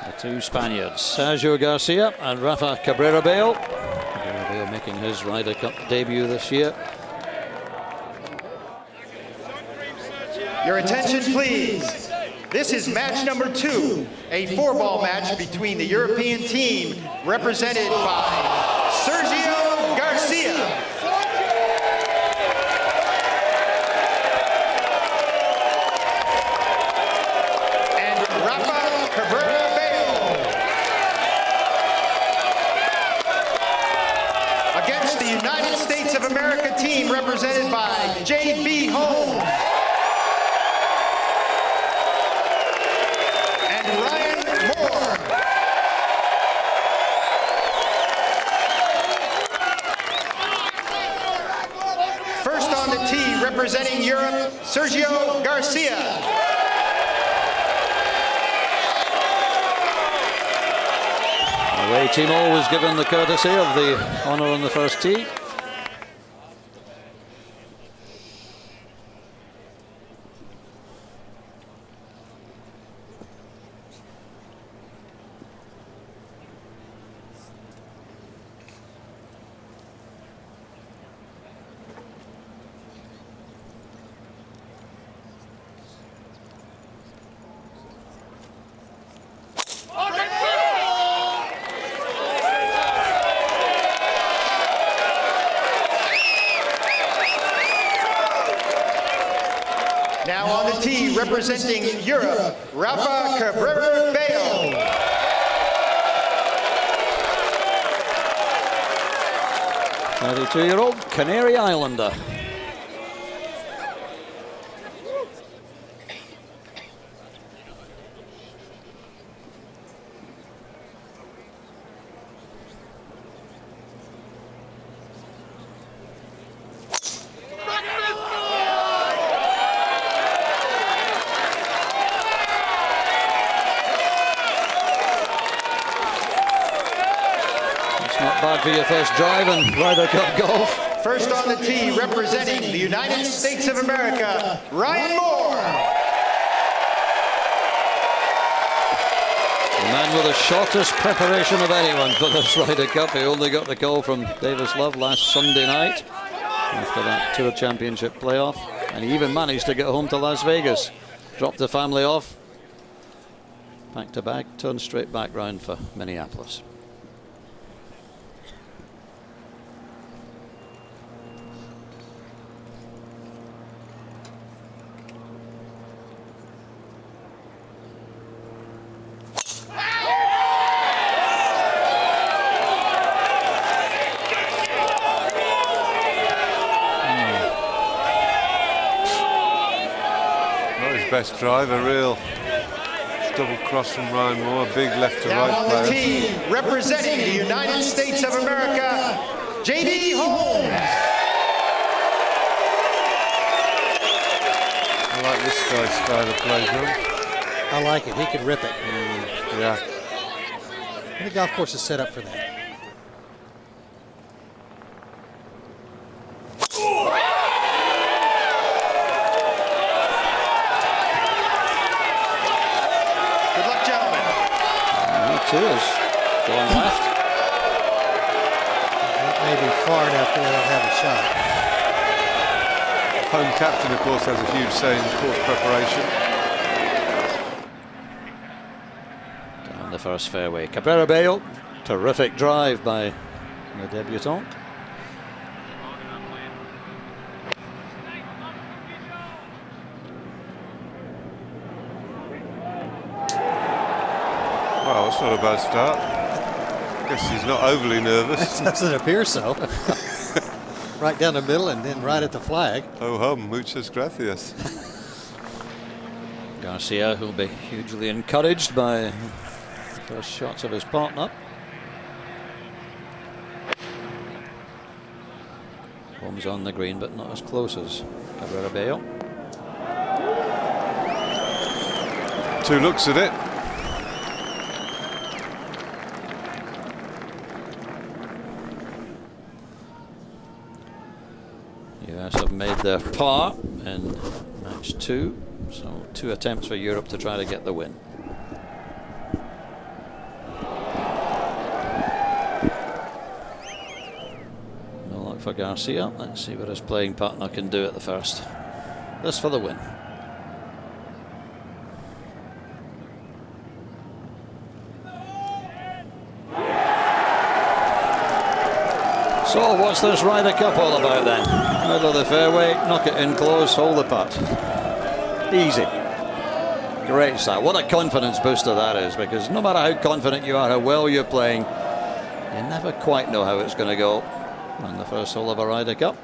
The two Spaniards, Sergio Garcia and Rafa Cabrera-Bello. Cabrera-Bello making his Ryder Cup debut this year. Your attention, please. This is match number 2, a 4-ball match between the European team represented by Sergio Garcia and Rafa Cabrera-Bello against the United States of America team represented by J.B. Holmes and Ryan Moore. First on the tee, representing Europe, Sergio Garcia. Away team always given the courtesy of the honour on the first tee. Now on the tee, representing Europe, Rafa Cabrera-Bello. 32-year-old Canary Islander. Not bad for your first drive in Ryder Cup golf. First on the tee, representing the United States of America, Ryan Moore. The man with the shortest preparation of anyone for this Ryder Cup. He only got the call from Davis Love last Sunday night after that Tour Championship playoff, and he even managed to get home to Las Vegas. Dropped the family off, back to back, turned straight back round for Minneapolis. Best drive, a real double cross from Ryan Moore, big left to now right on player. The tee, representing the United States of America, J.B. Holmes. I like this guy's style of play, John. I like it. He could rip it. Yeah. And the golf course is set up for that. Too is going left. That may be far enough that they'll have a shot. Home captain, of course, has a huge say in course preparation. Down the first fairway. Cabrera-Bello, terrific drive by the debutant. Well, it's not a bad start. I guess he's not overly nervous. It doesn't appear so. Right down the middle and then right at the flag. Oh, hum, muchas gracias. Garcia, who'll be hugely encouraged by the first shots of his partner. Holmes on the green, but not as close as Cabrera-Bello. Two looks at it. US have made their par in match 2, so 2 attempts for Europe to try to get the win. for Garcia. Let's see what his playing partner can do at the first. This for the win. So what's this Ryder Cup all about then? Middle of the fairway, knock it in close, hold the putt. Easy. Great start. What a confidence booster that is, because no matter how confident you are, how well you're playing, you never quite know how it's going to go on the first hole of a Ryder Cup.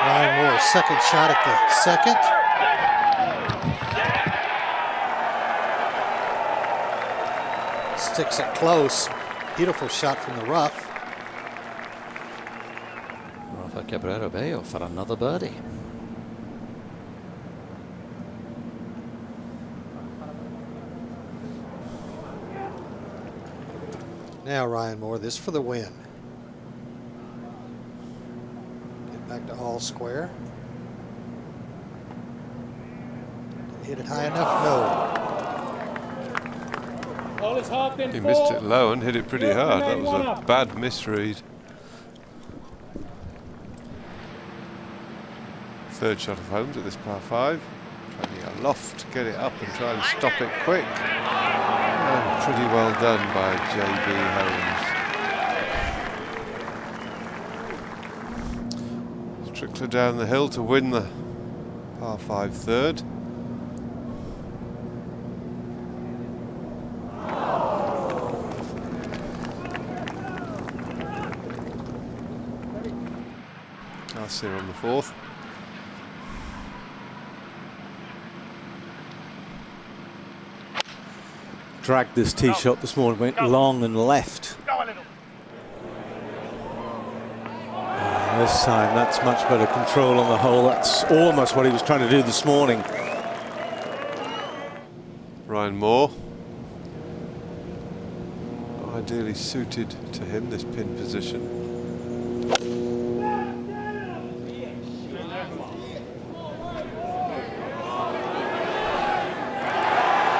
Ryan Moore, second shot at the second. Sticks it close. Beautiful shot from the rough. Rafa Cabrera-Bello for another birdie. Now Ryan Moore, this for the win. Get back to all square. Hit it high enough? No. He missed it low and hit it pretty hard. That was a bad misread. Third shot of Holmes at this par 5. Trying to get a loft to get it up and try and stop it quick. And pretty well done by JB Holmes. Trickler down the hill to win the par 5 third. Garcia on the fourth. Dragged this tee shot this morning, went long and left. This time that's much better control on the hole. That's almost what he was trying to do this morning. Ryan Moore. Ideally suited to him, this pin position.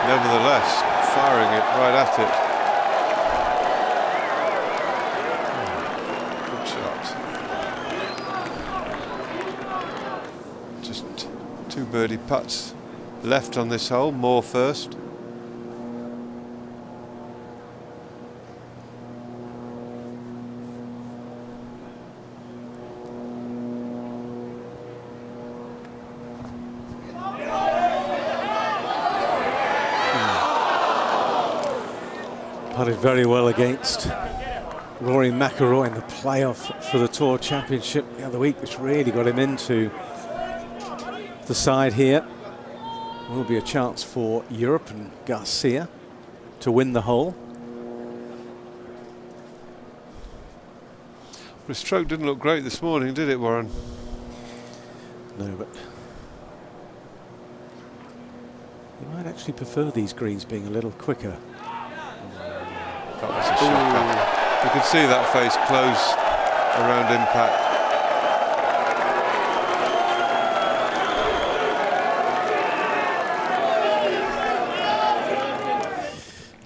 Nevertheless, firing it right at it. Good shot. Just 2 birdie putts left on this hole. Moore first. Putted very well against Rory McIlroy in the playoff for the Tour Championship the other week, which really got him into the side here. Will be a chance for Europe and Garcia to win the hole. His stroke didn't look great this morning, did it, Warren? No, but you might actually prefer these greens being a little quicker. That was a shocker. You could see that face close around impact.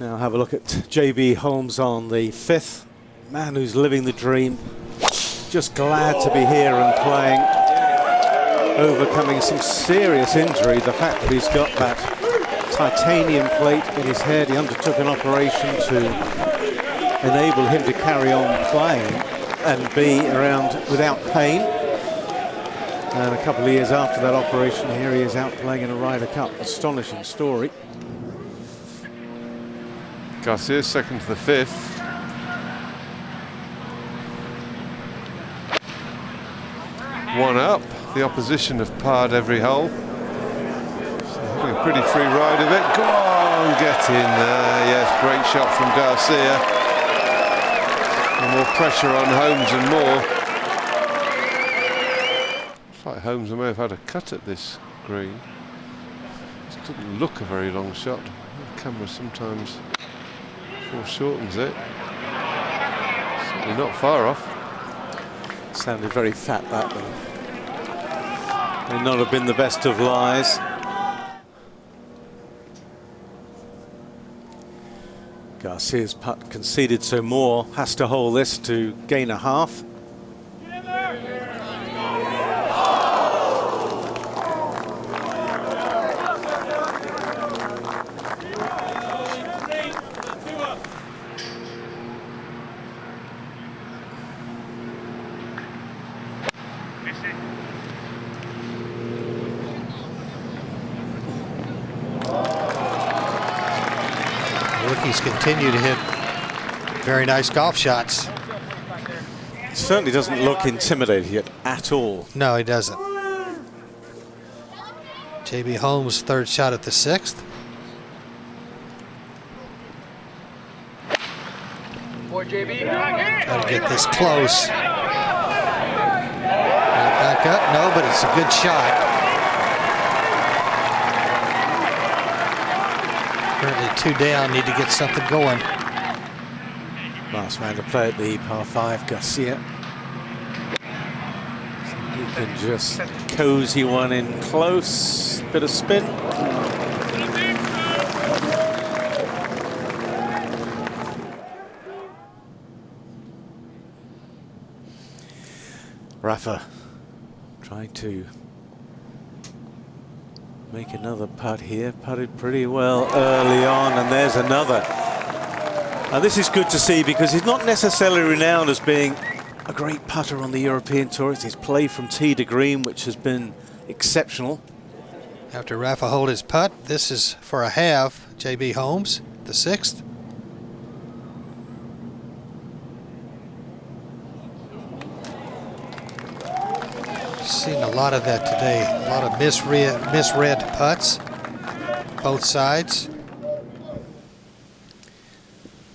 Now have a look at JB Holmes on the 5th. Man who's living the dream. Just glad to be here and playing. Overcoming some serious injury. The fact that he's got that titanium plate in his head. He undertook an operation to enable him to carry on playing and be around without pain. And a couple of years after that operation, here he is out playing in a Ryder Cup. Astonishing story. Garcia second to the 5th. One up. The opposition have parred every hole. So having a pretty free ride of it. Go on, get in there. Yes, great shot from Garcia. And more pressure on Holmes and Moore. Looks like Holmes may have had a cut at this green. It doesn't look a very long shot. The camera sometimes foreshortens it. Certainly not far off. Sounded very fat, that one. May not have been the best of lies. Garcia's putt conceded, so Moore has to hold this to gain a half. Rookies continue to hit very nice golf shots. It certainly doesn't look intimidating at all. No, he doesn't. J.B. Holmes' third shot at the 6th. Try to get this close. Back up, no, but it's a good shot. Currently 2 down, need to get something going. Last man to play at the par 5, Garcia. He can just cozy one in close, bit of spin. Rafa trying to make another putt here. Putted pretty well early on, and there's another. Now this is good to see because he's not necessarily renowned as being a great putter on the European Tour. It's his play from tee to green which has been exceptional. After Rafa hold his putt, this is for a half. J.B. Holmes, the 6th. Seen a lot of that today. A lot of misread putts, both sides.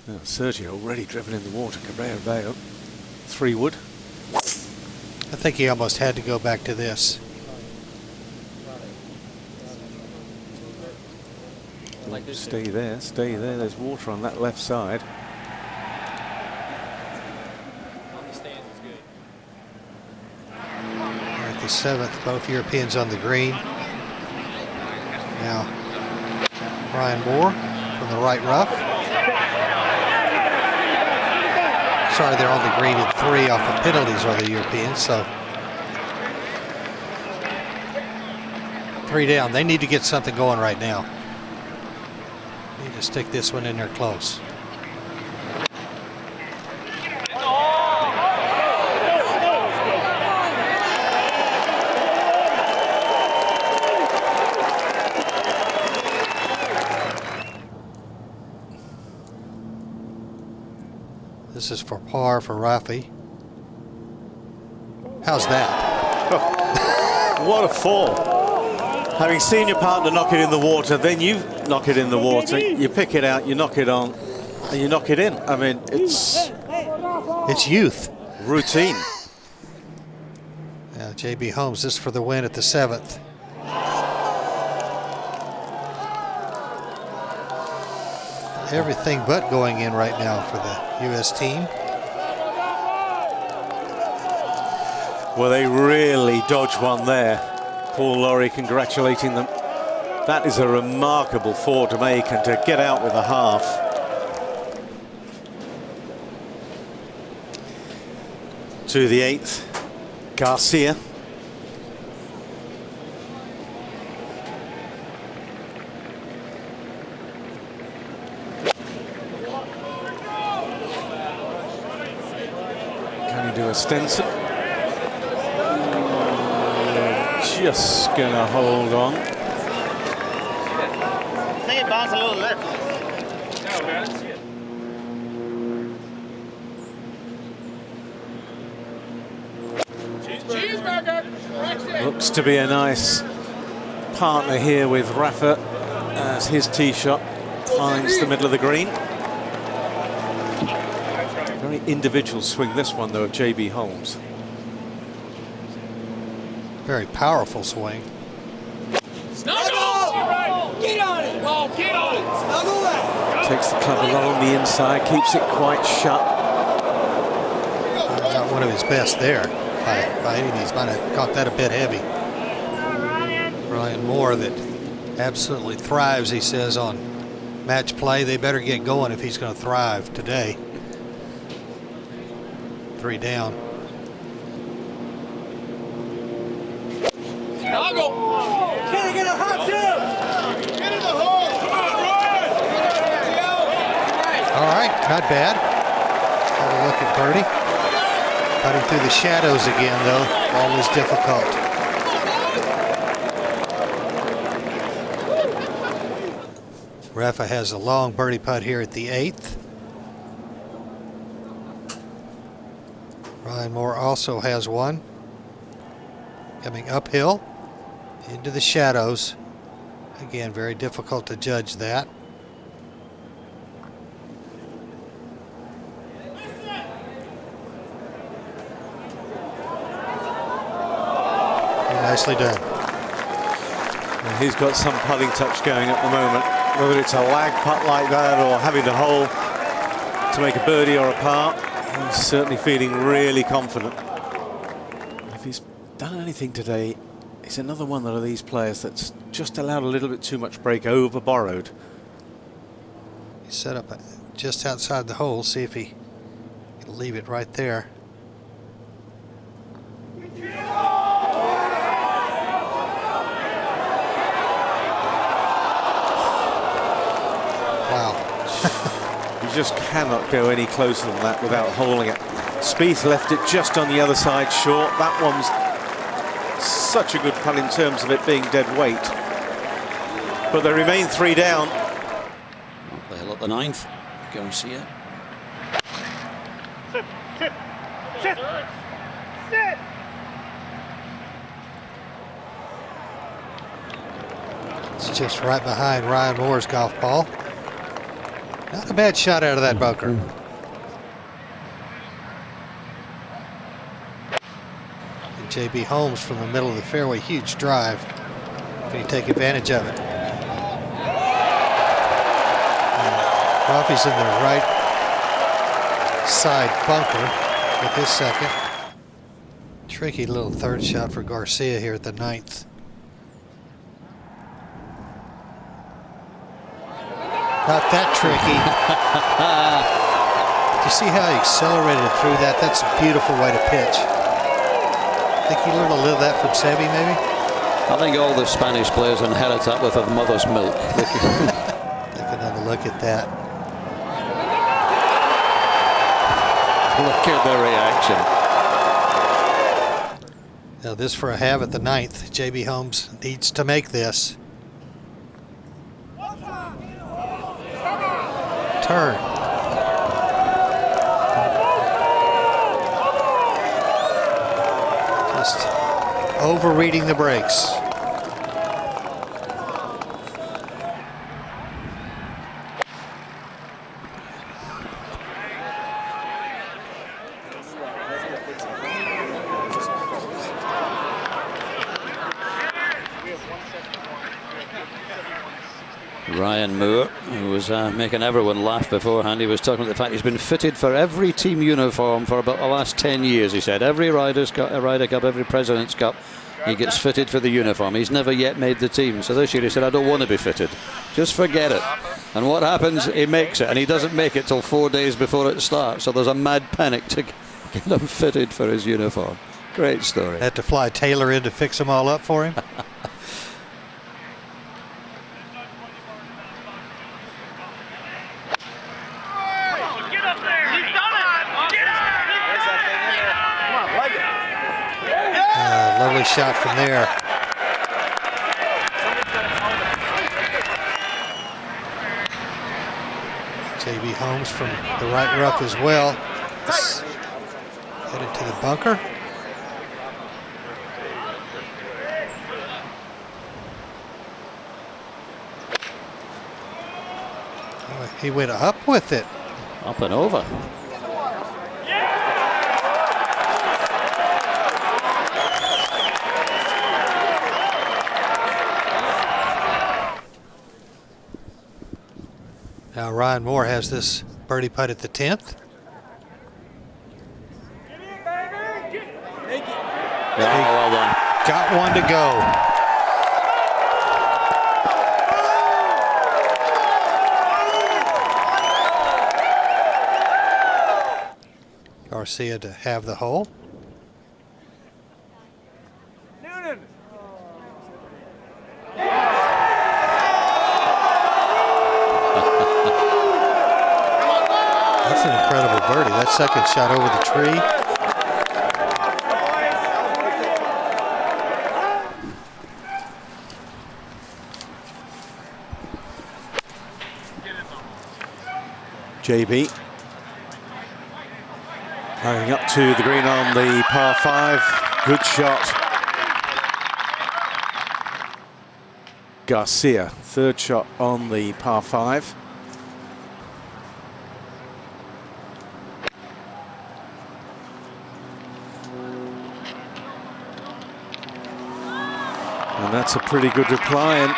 Well, Sergio already driven in the water. Cabrera-Bello, 3-wood. I think he almost had to go back to this. Stay there, stay there. There's water on that left side. The 7th, both Europeans on the green. Now, Ryan Moore from the right rough. Sorry, they're on the green at 3 off the penalties are the Europeans, so 3 down. They need to get something going right now. Need to stick this one in there close. This is for par for Rafa. How's that? What a fall. Having seen your partner knock it in the water, then you knock it in the water, you pick it out, you knock it on, and you knock it in. I mean, it's youth. Routine. Now, J.B. Holmes, this for the win at the 7th. Everything but going in right now for the U.S. team. Well, they really dodged one there. Paul Lawrie congratulating them. That is a remarkable 4 to make, and to get out with a half. To the 8th, Garcia. Do a Stenson. Just gonna hold on. I think it bounced a little left. Looks to be a nice partner here with Rafa as his tee shot finds the middle of the green. Very individual swing this one though of J.B. Holmes. Very powerful swing. Snuggle! Get on it! Well, get on it! Snuggle that! Takes the club along the inside, keeps it quite shut. Not one of his best there. By any means, might have caught that a bit heavy. Ryan Moore, that absolutely thrives, he says, on match play. They better get going if he's going to thrive today. 3 down. Snuggle! Can I get a hot tip? Get in the hole! Come on, Ryan! All right, not bad. Have a look at birdie. Cutting through the shadows again, though. Always difficult. Rafa has a long birdie putt here at the 8th. Ryan Moore also has one. Coming uphill into the shadows. Again, very difficult to judge that. Nicely done. And he's got some putting touch going at the moment. Whether it's a lag putt like that or having the hole to make a birdie or a par, he's certainly feeling really confident. If he's done anything today, it's another one of these players that's just allowed a little bit too much break, over borrowed. He set up just outside the hole, see if he can leave it right there. Wow. You just cannot go any closer than that without holding it. Spieth left it just on the other side short. That one's such a good putt in terms of it being dead weight. But they remain 3 down. They'll at the 9th. Garcia. Sit! Sit! Sit! Sit! It's just right behind Ryan Moore's golf ball. Not a bad shot out of that bunker. And J.B. Holmes from the middle of the fairway, huge drive. Can he take advantage of it? Rafa's in the right side bunker with his second. Tricky little third shot for Garcia here at the 9th. Not that tricky. Do you see how he accelerated through that? That's a beautiful way to pitch. Think he learned a little of that from Sebi, maybe? I think all the Spanish players inherit that with their mother's milk. Take another look at that. Look at the reaction. Now this for a halve at the 9th. J.B. Holmes needs to make this. Turn. Just overreading the brakes. Ryan Moore, who was making everyone laugh beforehand, he was talking about the fact he's been fitted for every team uniform for about the last 10 years, he said. Every Ryder Cup, every President's Cup, he gets fitted for the uniform. He's never yet made the team. So this year he said, I don't want to be fitted. Just forget it. And what happens, he makes it, and he doesn't make it till 4 days before it starts. So there's a mad panic to get him fitted for his uniform. Great story. Had to fly Taylor in to fix them all up for him. Lovely shot from there. J.B. Holmes from the right rough as well. Headed to the bunker. Oh, he went up with it. Up and over. Now Ryan Moore has this birdie putt at the 10th. Yeah, well done. Got one to go. Garcia to have the hole. That's an incredible birdie. That second shot over the tree. JB going up to the green on the par 5. Good shot. Garcia, third shot on the par 5. And that's a pretty good reply. And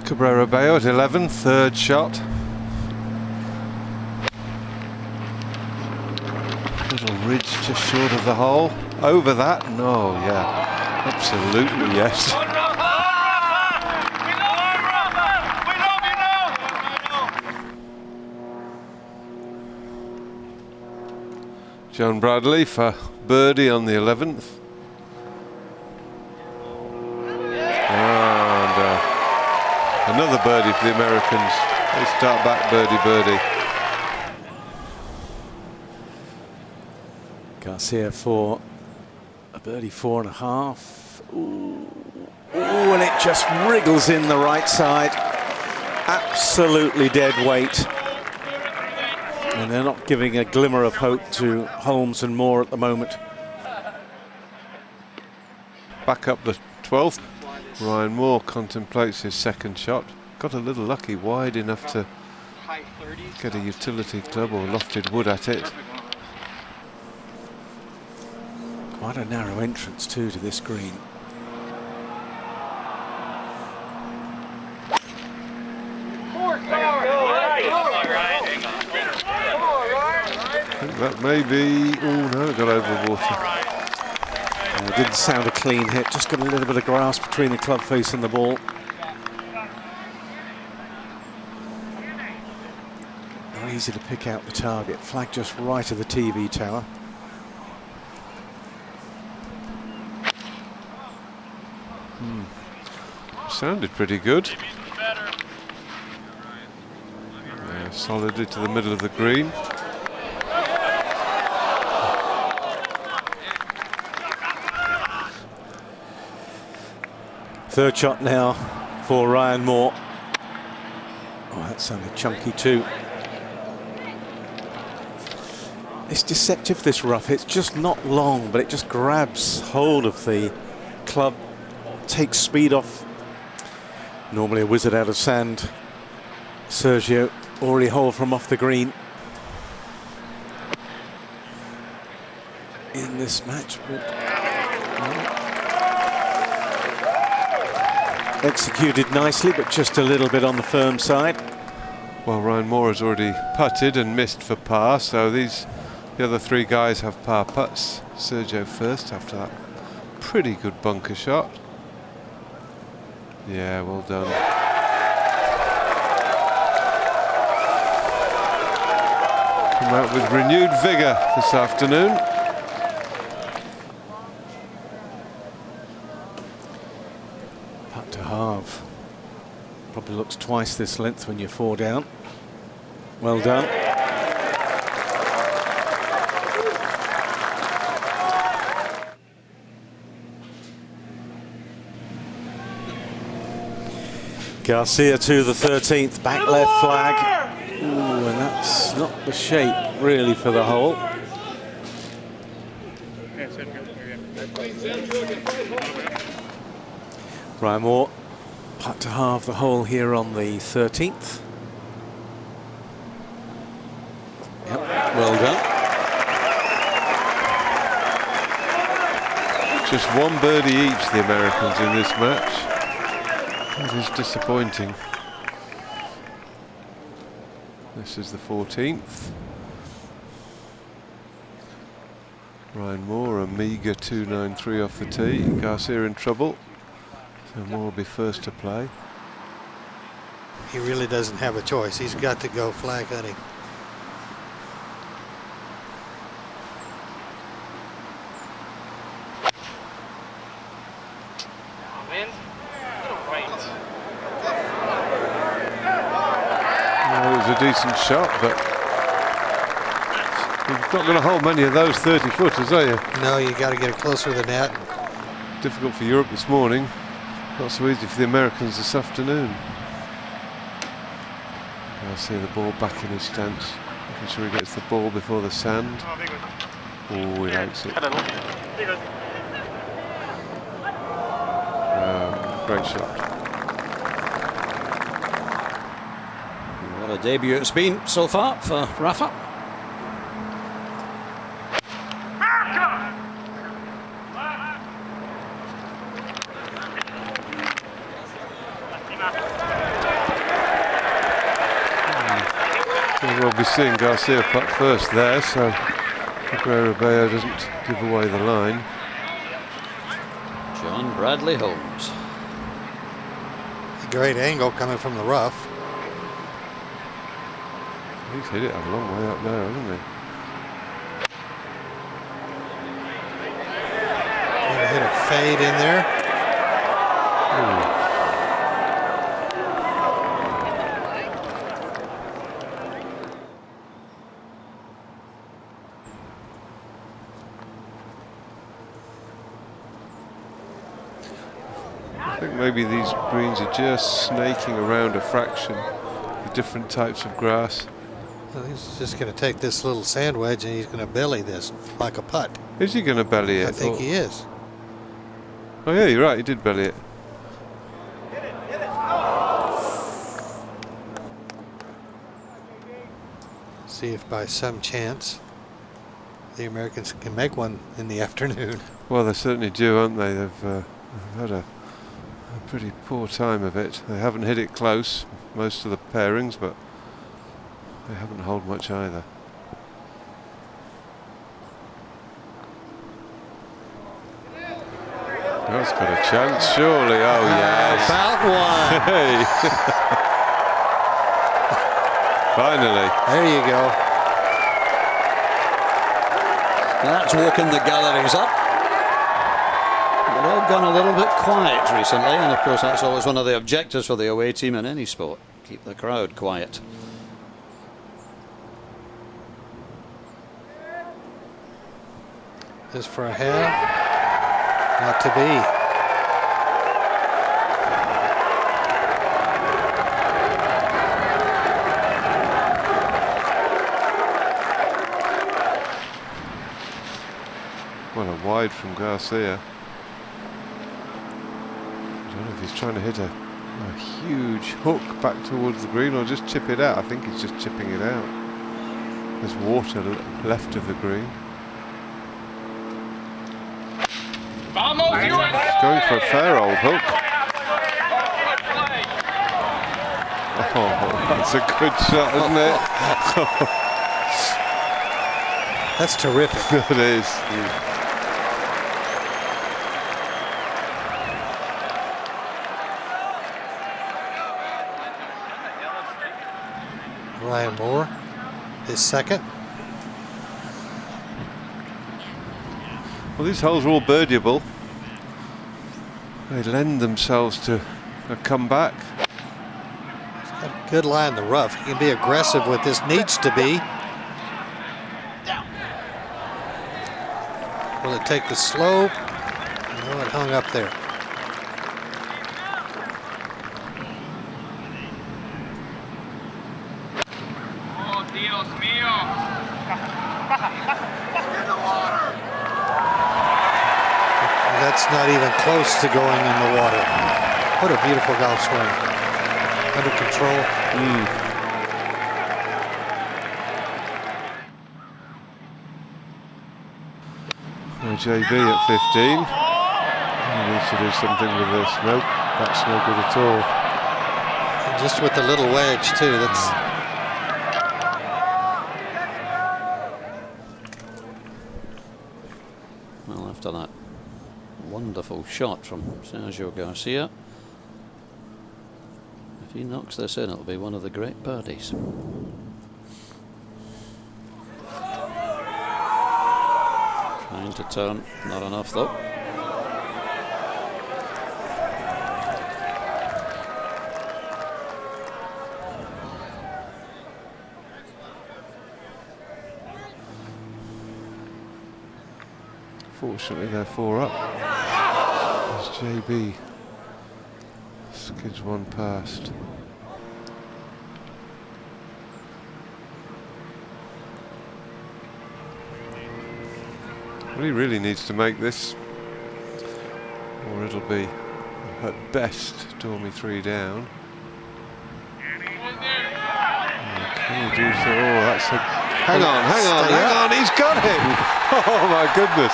Cabrera-Bello at 11, third shot. Little ridge just short of the hole. Over that? No, yeah. Absolutely, yes. John Bradley for birdie on the 11th. Another birdie for the Americans. They start back birdie. Garcia for a birdie 4.5. Ooh, and it just wriggles in the right side. Absolutely dead weight. And they're not giving a glimmer of hope to Holmes and Moore at the moment. Back up the 12th. Ryan Moore contemplates his second shot. Got a little lucky, wide enough to get a utility club or lofted wood at it. Quite a narrow entrance too to this green. I think that may be, oh no, it got over water. It didn't sound a clean hit, just got a little bit of grass between the club face and the ball. Not easy to pick out the target. Flag just right of the TV tower. Sounded pretty good. Yeah, solidly to the middle of the green. Third shot now for Ryan Moore. Oh, that sounded chunky too. It's deceptive, this rough. It's just not long, but it just grabs hold of the club, takes speed off. Normally a wizard out of sand. Sergio already hole from off the green in this match. Executed nicely, but just a little bit on the firm side. Well, Ryan Moore has already putted and missed for par, so the other three guys have par putts. Sergio first after that pretty good bunker shot. Yeah, well done. Come out with renewed vigour this afternoon. Putt to halve. Probably looks twice this length when you're 4 down. Well done. Garcia to the 13th, back left flag. Ooh, and that's not the shape really for the hole. Ryan Moore, putt to halve the hole here on the 13th. Yep, well done. Just one birdie each, the Americans, in this match. It is disappointing. This is the 14th. Ryan Moore, a meagre 2.93 off the tee. Garcia in trouble. So Moore will be first to play. He really doesn't have a choice. He's got to go flag hunting. Well, it was a decent shot, but you're not going to hold many of those 30-footers, are you? No, you got to get it closer than that. Difficult for Europe this morning. Not so easy for the Americans this afternoon. I see the ball back in his stance. Making sure he gets the ball before the sand. Oh, he likes it. Great shot. What a debut it's been so far for Rafa. We'll be seeing Garcia putt first there, so Cabrera-Bello doesn't give away the line. John Bradley Holmes. A great angle coming from the rough. He's hit it a long way up there, hasn't he? Gonna hit a fade in there. Ooh. I think maybe these greens are just snaking around a fraction with different types of grass. Well, he's just going to take this little sand wedge and he's going to belly this like a putt. Is he going to belly it? I think he is. Oh yeah, you're right, he did belly it. See if by some chance the Americans can make one in the afternoon. Well, they certainly do, aren't they? They've had a pretty poor time of it. They haven't hit it close, most of the pairings, but they haven't held much either. That's got a chance, surely. Oh, yes. About one. Hey. Finally. There you go. That's woken the galleries up. They've all gone a little bit quiet recently, and of course that's always one of the objectives for the away team in any sport. Keep the crowd quiet. This for a hair. Not to be. Well, a wide from Garcia. I don't know if he's trying to hit a huge hook back towards the green or just chip it out. I think he's just chipping it out. There's water left of the green. He's going for a fair old hook. Oh, that's a good shot, isn't it? That's terrific. It is. Ryan Moore, his second. Well, these holes are all birdieable. They lend themselves to a comeback. He's got a good lie in the rough. He can be aggressive with this. Needs to be. Will it take the slope? No, it hung up there. Oh, Dios mío. That's not even close to going in the water. What a beautiful golf swing. Under control. Now JB at 15. He needs to do something with this. Nope. That's no good at all. And just with the little wedge too. That's well, after that wonderful shot from Sergio Garcia, if he knocks this in, it'll be one of the great birdies. Trying to turn, not enough though. Fortunately, they're 4 up. As JB skids one past. Well, he really needs to make this, or it'll be at best Dormy 3 down. Can he do so? Oh, that's a. Hang on, he's got it! Oh my goodness.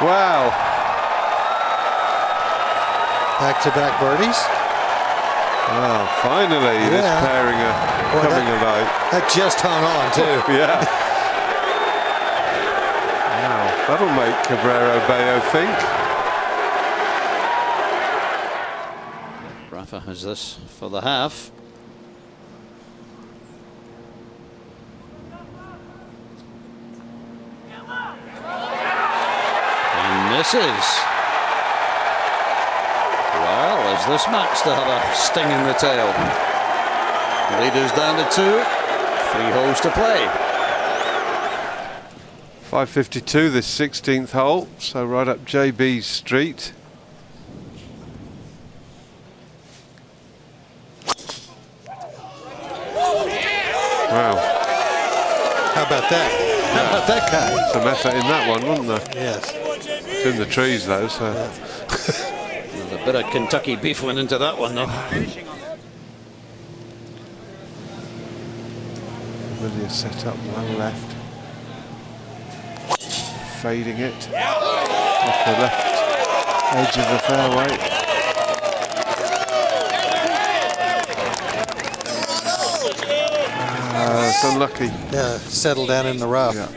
Wow. back-to-back birdies. Well, finally, this pairing are coming alive. That just hung on, too. Yeah. Wow, that'll make Cabrera-Bello think. Rafa has this for the half. And misses. Well, is this match to have a sting in the tail? Leaders down to 2, 3 holes to play. 5:52, this 16th hole, so right up JB's street. Wow. How about that? How about that guy? Some effort in that one, wasn't there? Yes. It's in the trees though, so. There's a bit of Kentucky beef went into that one, though. Familiar set up, well left. Fading it off the left edge of the fairway. It's unlucky. Yeah, settled down in the rough. Yeah.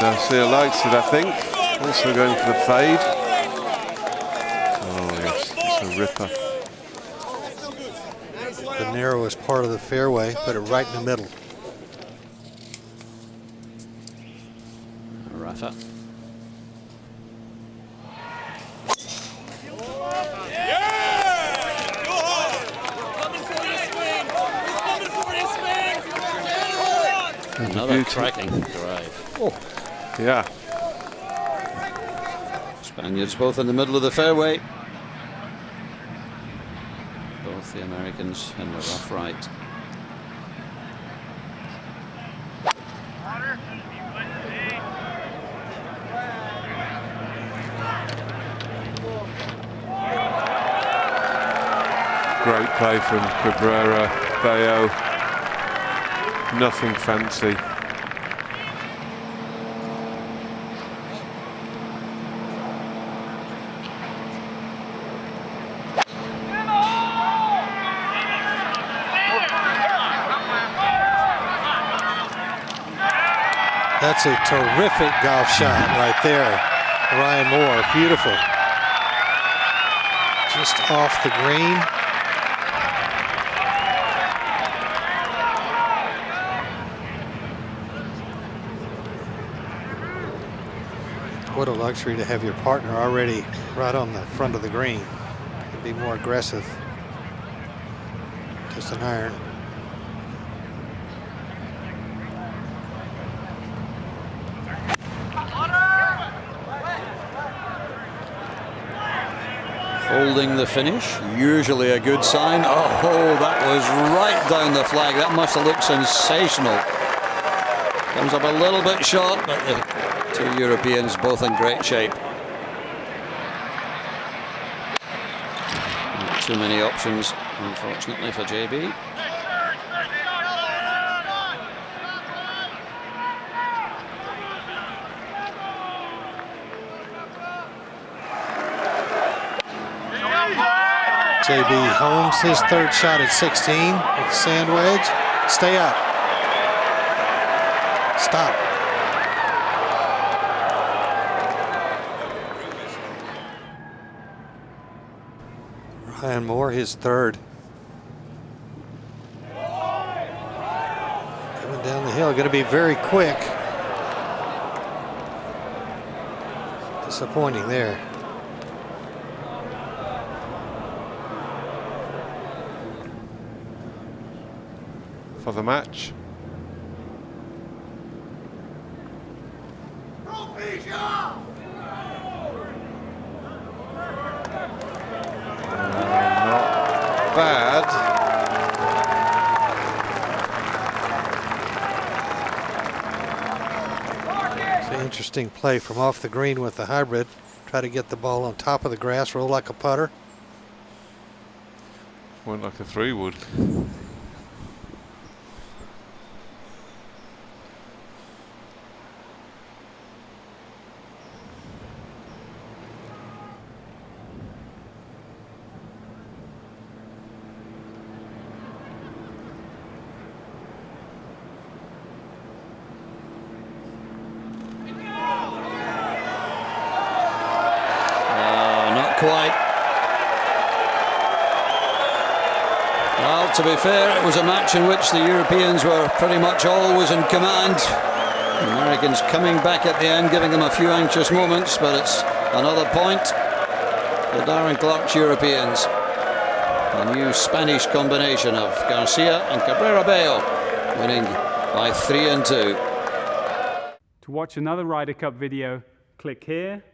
Garcia likes it, I think. Also going for the fade. Oh yes, it's a ripper. The narrowest part of the fairway, put it right in the middle. Rafa. Another cracking drive. Oh. Yeah. Spaniards both in the middle of the fairway. Both the Americans in the rough right. Great play from Cabrera-Bello. Nothing fancy. That's a terrific golf shot right there. Ryan Moore, beautiful. Just off the green. What a luxury to have your partner already right on the front of the green. Be more aggressive. Just an iron. Holding the finish, usually a good sign. Oh, that was right down the flag. That must have looked sensational. Comes up a little bit short, but the two Europeans both in great shape. Not too many options, unfortunately, for JB. JB Holmes, his third shot at 16 with the sand wedge. Stay up. Stop. Ryan Moore, his third. Coming down the hill, going to be very quick. Disappointing there. For the match. Not bad. It's an interesting play from off the green with the hybrid. Try to get the ball on top of the grass, roll like a putter. Went like a 3 wood. Quite. Well, to be fair, it was a match in which the Europeans were pretty much always in command. The Americans coming back at the end, giving them a few anxious moments, but it's another point for Darren Clark's Europeans. A new Spanish combination of Garcia and Cabrera-Bello winning by 3-2. To watch another Ryder Cup video, click here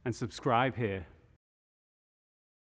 and subscribe here.